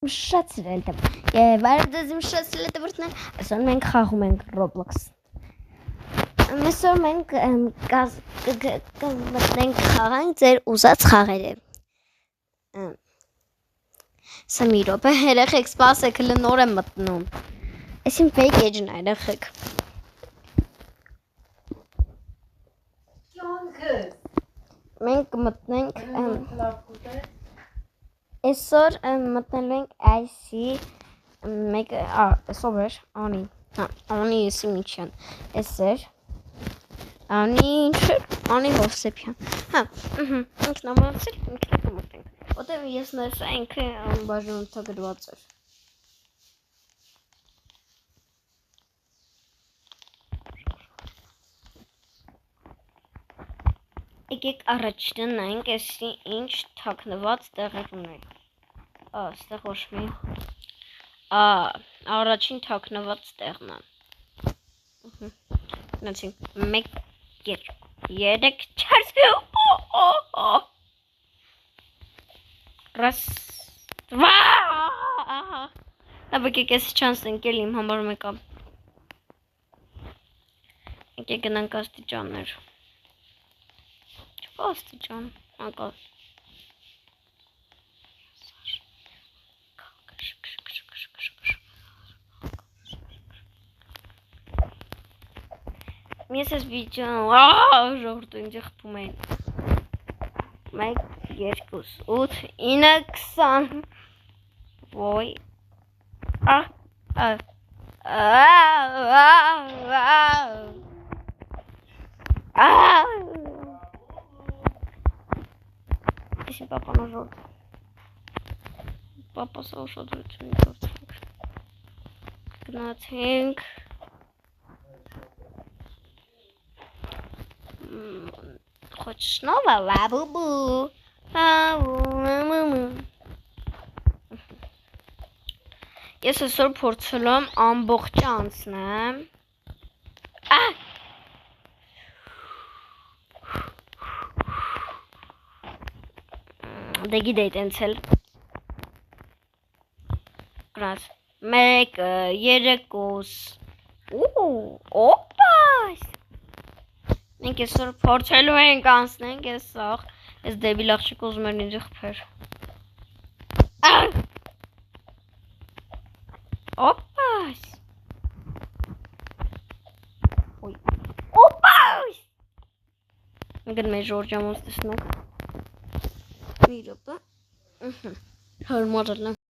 Շատ սիրել եմ։ Եվ այդպես իմ շատ սիրել դեպրտներ, այսօր մենք խաղում ենք Roblox։ Այսօր մենք մտնենք խաղանք ձեր ուզած խաղերը։ Սա մի րոպե, երեխեք սպասեք, հələ նոր եմ մտնում։ Այս իմ fake edge-ն է, երեխեք։ Մենք մտնենք այսօր մտնելու ենք IC մեկ այսօր էր անի անի Սիմիչյան այսօր անի Հովսեփյան ինքնամասել մտնենք որտեղ ես ներսա ինքը բաժանորդագրված էր Եկեք առաջ տնենք էսի ինչ թաքնված տեղեր ունենք Այստեղ ոչ մի առաջին թաքնված տեղն է Նացին 1 2 3 4 Раз два Եկեք էս չանս ընկել իմ համար մեկը Եկեք գնանք աստիճաններ Աստիճան, անկա Ես ես վիճան, ժողորդու ինձ խպում էին 1, 2, 8, 9, 20 Ոյ Если папа нажал. Папа слушал Nothing. Хочешь снова лабубу? Ես այսօր փորձել եմ ամբողջ անցնեմ Դե գիտեի տենց էլ Գրած 1, 3 Օպաս Մենք այսօր փորձելու ենք անցնենք այս սաղ Այս դեբիլ աղջիկ ուզում էր ինձ խփեր Օպաս Օպաս Գնում է Ժորջամոս տեսնոք Մի րոպե Հարմարել եմ